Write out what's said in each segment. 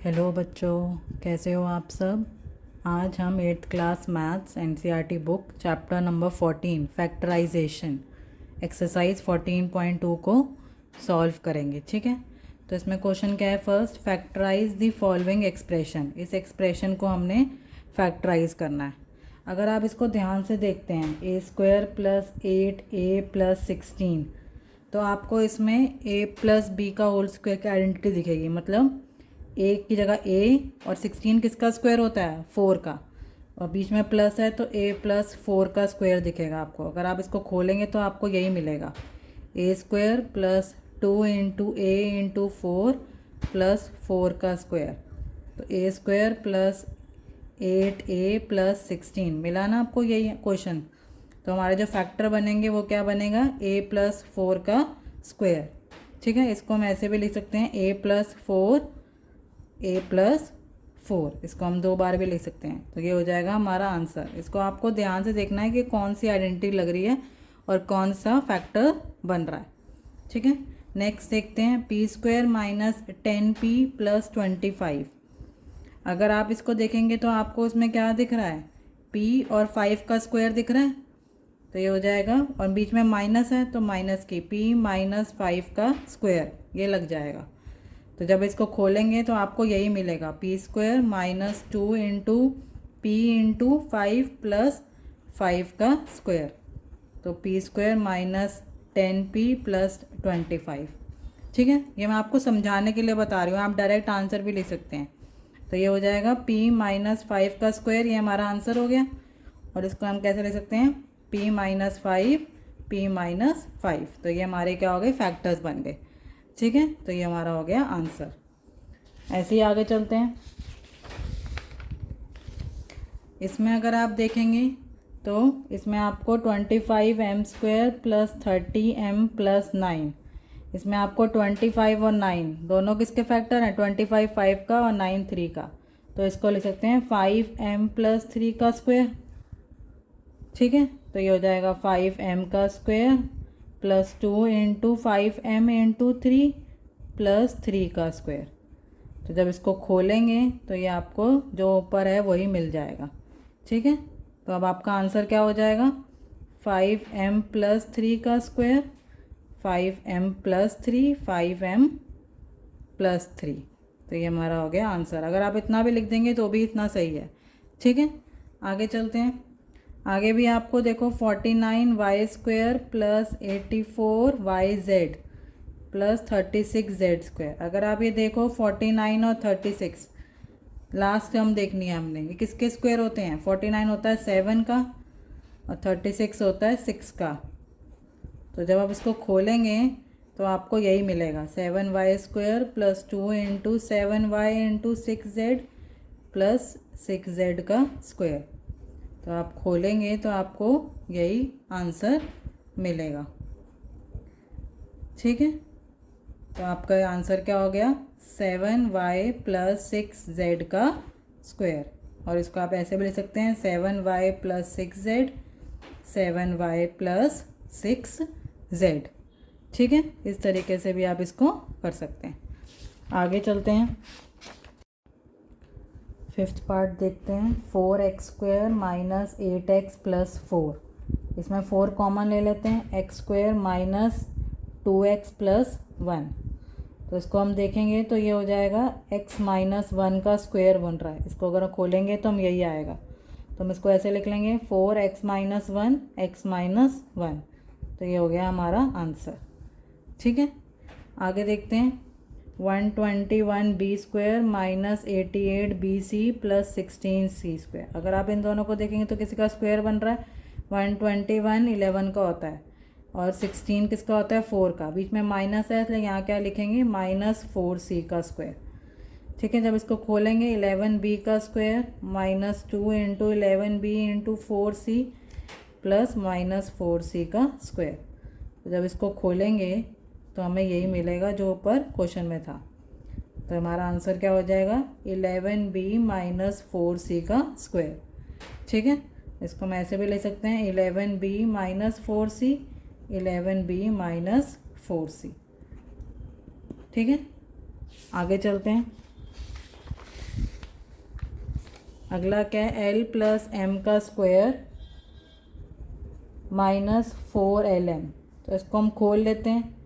Hello बच्चों, कैसे हो आप सब। आज हम eighth class maths NCERT book chapter number 14 factorisation exercise 14.2 को सॉल्व करेंगे। ठीक है, तो इसमें क्वेश्चन क्या है। First, factorise the following expression. इस एक्सप्रेशन को हमने फैक्टराइज करना है। अगर आप इसको ध्यान से देखते हैं, a² + 8a + 16, तो आपको इसमें a + b का होल स्क्वायर की आइडेंटिटी दिखेगी। मतलब ए की जगह ए और 16 किसका स्क्वायर होता है, 4 का, और बीच में प्लस है तो a + 4 का स्क्वायर दिखेगा आपको। अगर आप इसको खोलेंगे तो आपको यही मिलेगा, a² + 2 × a × 4 + 4 का स्क्वायर। तो a² + 8a + 16 मिला ना आपको, यही क्वेश्चन। तो हमारे जो फैक्टर बनेंगे वो क्या बनेगा, a + 4 का स्क्वायर। ठीक है, इसको हम ऐसे भी लिख सकते हैं, a + 4 इसको हम 2 बार भी लिख सकते हैं। तो ये हो जाएगा हमारा आंसर। इसको आपको ध्यान से देखना है कि कौन सी आइडेंटिटी लग रही है और कौन सा फैक्टर बन रहा है। ठीक है, नेक्स्ट देखते हैं, p² - 10p + 25। अगर आप इसको देखेंगे तो आपको इसमें क्या दिख रहा है, p और 5 का स्क्वायर दिख रहा है। तो ये हो जाएगा, और बीच में माइनस है तो माइनस की p - 5 का स्क्वायर ये लग जाएगा। तो जब इसको खोलेंगे तो आपको यही मिलेगा, p² - 2 × p × 5 + 5 का स्क्वायर। तो p² - 10p + 25। ठीक है, ये मैं आपको समझाने के लिए बता रही हूँ, आप डायरेक्ट आंसर भी लिख सकते हैं। तो ये हो जाएगा p - 5 का स्क्वायर, ये हमारा आंसर हो गया। और इसको हम कैसे लिख सकते हैं, p - 5 p - 5। तो ये हमारे क्या हो गए, फैक्टर्स बन गए। ठीक है, तो ये हमारा हो गया आंसर। ऐसे ही आगे चलते हैं। इसमें अगर आप देखेंगे तो इसमें आपको 25m² + 30m + 9, इसमें आपको 25 और 9 दोनों किसके फैक्टर हैं, 25 5 का और 9 3 का। तो इसको लिख सकते हैं 5m + 3 का स्क्वायर। ठीक है, तो ये हो जाएगा 5m का स्क्वायर + 2 × 5m × 3 + 3 का स्क्वायर। तो जब इसको खोलेंगे तो ये आपको जो ऊपर है वही मिल जाएगा। ठीक है, तो अब आपका आंसर क्या हो जाएगा, 5m + 3 का स्क्वायर, 5m + 3 5m + 3। तो ये हमारा हो गया आंसर। अगर आप इतना भी लिख देंगे तो भी इतना सही है। ठीक है, आगे चलते हैं। आगे भी आपको देखो 49y² + 84yz + 36z²। अगर आप ये देखो 49 और 36 लास्ट टर्म देखनी है हमने, ये किसके स्क्वायर होते हैं, 49 होता है 7 का और 36 होता है 6 का। तो जब आप इसको खोलेंगे तो आपको यही मिलेगा, 7y² + 2 × 7y × 6z + 6z का स्क्वायर। तो आप खोलेंगे तो आपको यही आंसर मिलेगा। ठीक है, तो आपका आंसर क्या हो गया, 7y + 6z का स्क्वायर। और इसको आप ऐसे भी लिख सकते हैं, 7y + 6z 7y + 6z। ठीक है, इस तरीके से भी आप इसको कर सकते हैं। आगे चलते हैं, 5th पार्ट देखते हैं। 4x² - 8x + 4। इसमें 4 कॉमन ले लेते हैं, x² - 2x + 1। तो इसको हम देखेंगे तो ये हो जाएगा x - 1 का स्क्वायर बन रहा है। इसको अगर खोलेंगे तो हम यही आएगा। तो हम इसको ऐसे लिख लेंगे, 4x - 1 x - 1। तो ये हो गया हमारा आंसर। ठीक है, आगे देखते हैं, 121b² - 88bc + 16c²। अगर आप इन दोनों को देखेंगे तो किसी का स्क्वायर बन रहा है, 121 11 का होता है और 16 किसका होता है, 4 का। बीच में माइनस है इसलिए यहाँ क्या लिखेंगे, -4c का स्क्वायर। ठीक है, जब इसको खोलेंगे 11b का स्क्वायर -2 × 11b × 4c + -4c का स्क्वायर। तो जब इसको खोलेंगे तो हमें यही मिलेगा जो ऊपर क्वेश्चन में था। तो हमारा आंसर क्या हो जाएगा, 11b - 4c का स्क्वायर। ठीक है, इसको हम ऐसे भी ले सकते हैं, 11b - 4c 11b - 4c। ठीक है, आगे चलते हैं। अगला क्या है, एल प्लस एम का स्क्वायर माइनस 4lm। तो इसको हम खोल लेते हैं,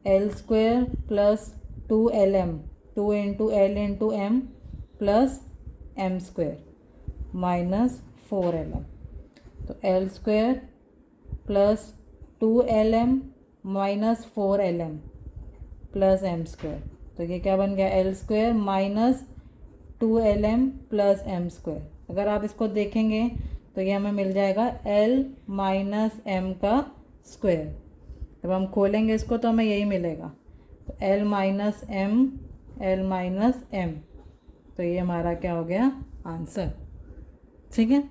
L square plus 2lm, 2 into L into M plus M square minus 4lm। तो L square plus 2lm minus 4lm plus M square. तो ये क्या बन गया, L square minus 2lm plus M square. अगर आप इसको देखेंगे तो ये हमें मिल जाएगा एल माइनस एम का स्क्वायर। जब हम खोलेंगे इसको तो हमें यही मिलेगा, तो एल माइनस एम। तो ये हमारा क्या हो गया, आंसर। ठीक है,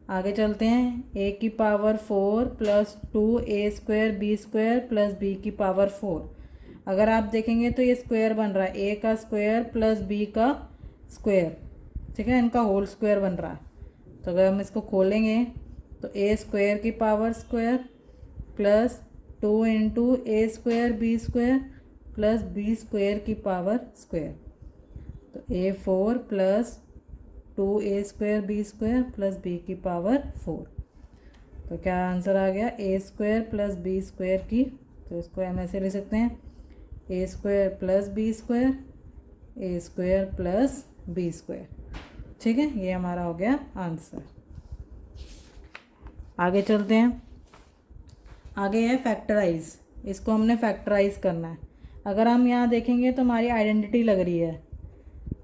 आगे चलते हैं। ए की power 4 plus 2a square B square plus B की पावर 4। अगर आप देखेंगे तो ये स्क्वायर बन रहा है, ए का स्क्वायर प्लस बी का स्क्वायर। ठीक है, इनका होल स्क्वायर बन रहा है। तो अगर हम इसको खोलेंगे तो ए स्क्वायर की power square plus 2 into A square B square plus B square की पावर स्क्वायर। तो A4 plus 2a square B square plus B की पावर 4। तो क्या आंसर आ गया, A square plus B square की। तो इसको हम ऐसे लिख सकते हैं, A square plus B square, A square plus B square. ठीक है, ये हमारा हो गया आंसर। आगे चलते हैं। आगे है फैक्टराइज। इसको हमने फैक्टराइज करना है। अगर हम यहाँ देखेंगे तो हमारी आइडेंटिटी लग रही है।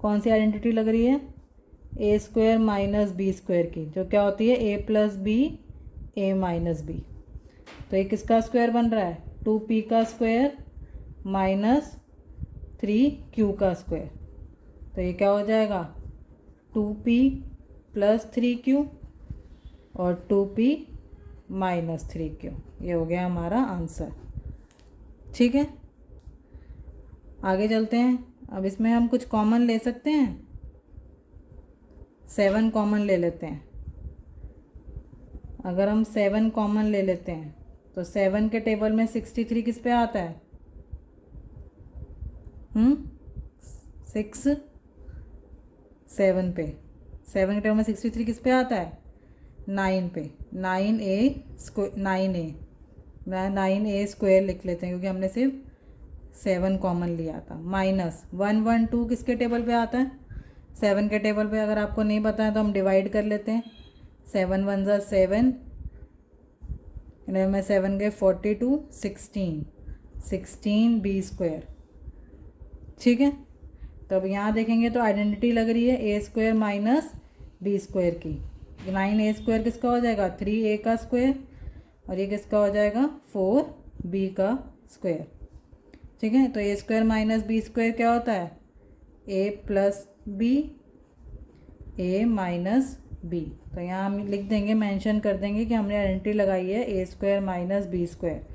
कौन सी आइडेंटिटी लग रही है, ए स्क्वायर माइनस बी स्क्वायर की, जो क्या होती है ए plus B A minus B. तो ये किसका स्क्वायर बन रहा है, 2p का स्क्वायर माइनस 3q का स्क्वायर। तो ये क्या हो जाएगा, 2p प्लस 3q और 2p माइनस 3q। ये हो गया हमारा आंसर। ठीक है, आगे चलते हैं। अब इसमें हम कुछ कॉमन ले सकते हैं, 7 कॉमन ले लेते हैं। अगर हम 7 कॉमन ले लेते हैं तो 7 के टेबल में 63 किस पे आता है, 6 7 पे। 7 के टेबल में 63 किस पे आता है, 9 पे। 9a स्क्वायर लिख लेते हैं क्योंकि हमने सिर्फ 7 कॉमन लिया था। माइनस 112 किसके टेबल पे आता है, 7 के टेबल पे। अगर आपको नहीं पता है तो हम डिवाइड कर लेते हैं, 7 1 ज़ा 7, में 7 गए 42, 16 बी स्क्वायर। ठीक है, तो अब यहाँ देखेंगे तो आइडेंटिटी लग रही है ए स्क्वायर माइनस बी स्क्वायर की। 9a स्क्वायर किसका हो जाएगा, 3a का स्क्वायर, और ये किसका हो जाएगा, 4b का स्क्वायर। ठीक है, तो A square minus B square क्या होता है, ए plus B A minus B. तो यहाँ हम लिख देंगे, मेंशन कर देंगे कि हमने आइडेंटिटी लगाई है ए square minus B square,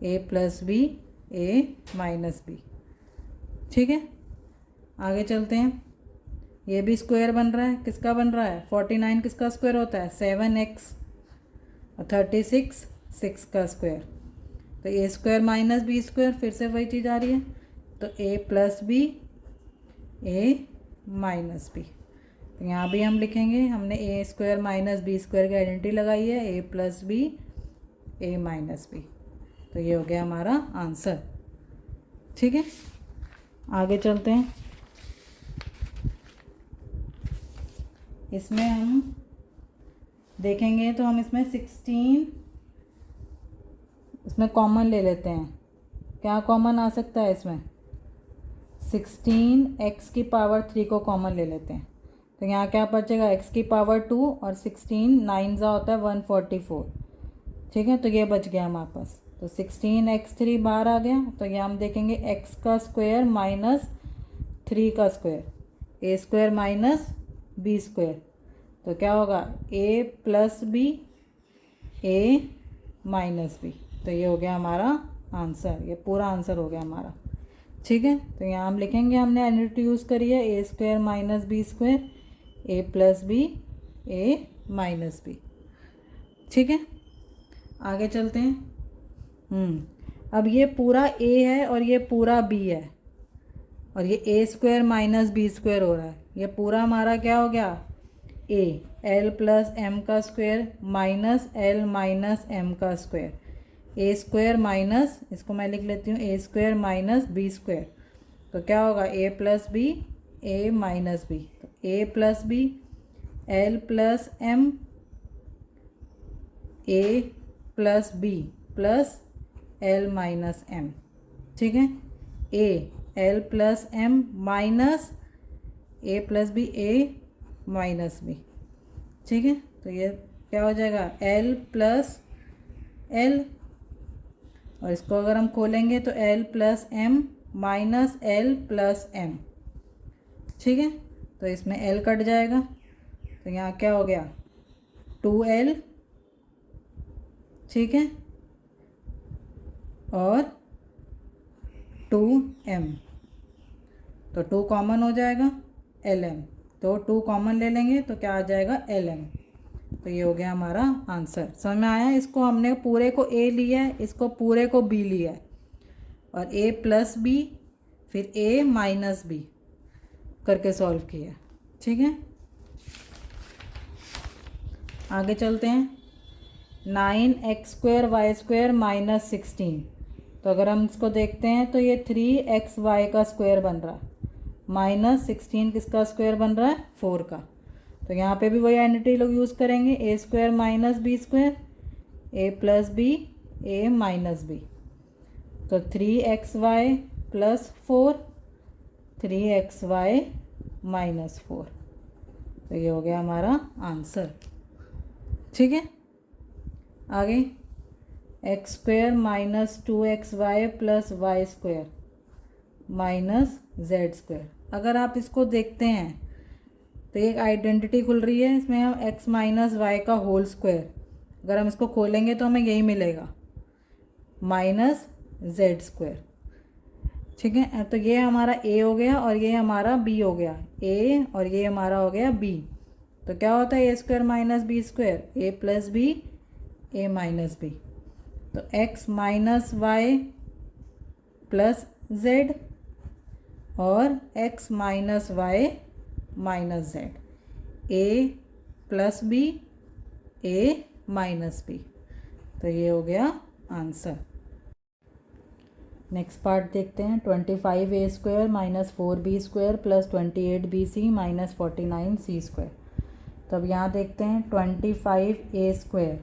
A plus B A minus B. ठीक है, आगे चलते हैं। ये भी स्क्वायर बन रहा है, किसका बन रहा है, 49 किसका स्क्वायर होता है, 7x, और 36 6 का स्क्वायर। तो A square minus B square, फिर से वही चीज़ आ रही है, तो A plus B A minus B. तो यहाँ भी हम लिखेंगे, हमने ए स्क्वायर माइनस बी स्क्वायर की आइडेंटिटी लगाई है, ए plus B A minus B. तो ये हो गया हमारा आंसर। ठीक है, आगे चलते हैं। इसमें हम देखेंगे तो हम इसमें 16 इसमें कॉमन ले लेते हैं। क्या कॉमन आ सकता है इसमें, 16x की पावर 3 को कॉमन ले लेते हैं। तो यहाँ क्या बचेगा, x की पावर 2 और 16 9 ज़ा होता है 144। ठीक है, तो ये बच गया हमारे पास। तो 16x3 बाहर आ गया। तो यहाँ हम देखेंगे x का स्क्वायर माइनस 3 का square, A square minus B square. तो क्या होगा, a plus B A minus B. तो ये हो गया हमारा आंसर, ये पूरा आंसर हो गया हमारा। ठीक है, तो यहाँ हम लिखेंगे, हमने आइडेंटिटी यूज़ करी है ए square minus B square, A plus B A minus B. ठीक है, आगे चलते हैं। अब ये पूरा a है और ये पूरा b है, और ये A square minus B square हो रहा है। ये पूरा हमारा क्या हो गया, ए एल प्लस एम का square minus L minus M का स्क्वायर, ए स्क्वायर माइनस, इसको मैं लिख लेती हूँ A square minus B square, तो क्या होगा A plus B A minus B, तो A plus B L plus M A plus B plus L minus M, ठीक है। A L plus M minus A plus B A minus B, ठीक है। तो ये क्या हो जाएगा एल प्लस एल, और इसको अगर हम खोलेंगे तो L plus M minus L plus M, ठीक है। तो इसमें एल कट जाएगा, तो यहाँ क्या हो गया 2l, ठीक है, और 2m, तो 2 कॉमन हो जाएगा lm, तो 2 कॉमन ले लेंगे तो क्या आ जाएगा lm। तो ये हो गया हमारा आंसर। समझ में आया? इसको हमने पूरे को a लिया है, इसको पूरे को b लिया है, और a प्लस b फिर a माइनस b करके सॉल्व किया, ठीक है। आगे चलते हैं। 9x² y² माइनस 16, तो अगर हम इसको देखते हैं तो ये 3xy का स्क्वायर बन रहा है, माइनस 16 किसका स्क्वायर बन रहा है 4 का। तो यहाँ पे भी वही आइडेंटिटी लोग यूज़ करेंगे, ए square minus B square A plus B A minus B, तो 3xy प्लस 4 3xy माइनस 4, तो ये हो गया हमारा आंसर, ठीक है। आगे x² minus 2xy plus Y square minus z²। अगर आप इसको देखते हैं तो एक आइडेंटिटी खुल रही है, इसमें हम x माइनस वाई का होल स्क्वायर, अगर हम इसको खोलेंगे तो हमें यही मिलेगा माइनस z², ठीक है। तो ये हमारा a हो गया और ये हमारा b हो गया, a और ये हमारा हो गया b, तो क्या होता है a² minus b square a plus b a minus b, तो x minus Y plus z और x minus Y minus z, a plus b a minus b, तो ये हो गया आंसर। नेक्स्ट पार्ट देखते हैं। 25a² minus 4b² plus 28bc minus 49c²। तो अब यहाँ देखते हैं 25a²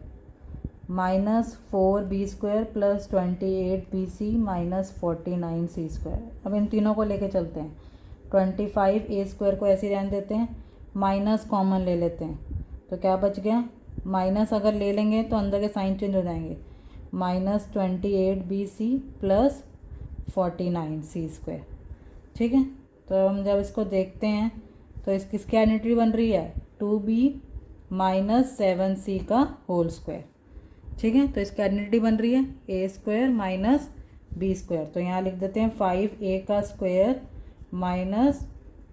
minus 4b² plus 28bc minus 49c²। अब इन तीनों को लेके चलते हैं। 25a² को ऐसे रहने देते हैं, माइनस कॉमन ले लेते हैं, तो क्या बच गया, माइनस अगर ले लेंगे तो अंदर के साइन चेंज हो जाएंगे, माइनस 28bc प्लस 49c², ठीक है। तो हम जब इसको देखते हैं तो किसकी आइडेंटिटी बन रही है 2b माइनस 7c का होल स्क्वायर, ठीक है। तो इसकी आइडेंटिटी बन रही है a² माइनस b², तो यहाँ लिख देते हैं 5a का square minus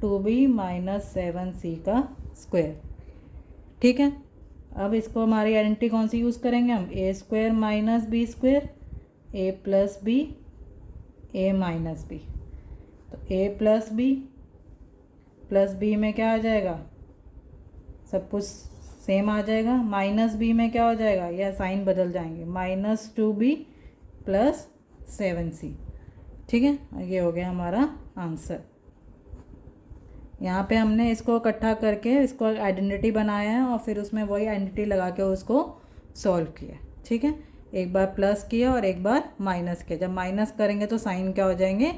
2b minus 7c का स्क्वायर, ठीक है। अब इसको हमारी आइडेंटिटी कौन सी यूज़ करेंगे हम, a² minus b² a plus b a minus b, तो a प्लस b में क्या आ जाएगा, सब कुछ सेम आ जाएगा, माइनस b में क्या हो जाएगा, यह साइन बदल जाएंगे, माइनस 2b प्लस 7c, ठीक है। ये हो गया हमारा आंसर। यहाँ पे हमने इसको इकट्ठा करके इसको आइडेंटिटी बनाया है और फिर उसमें वही आइडेंटिटी लगा के उसको सॉल्व किया, ठीक है। एक बार प्लस किया और एक बार माइनस किया, जब माइनस करेंगे तो साइन क्या हो जाएंगे,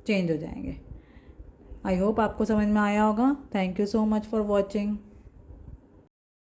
चेंज हो जाएंगे। आई होप आपको समझ में आया होगा। Thank you so much for watching.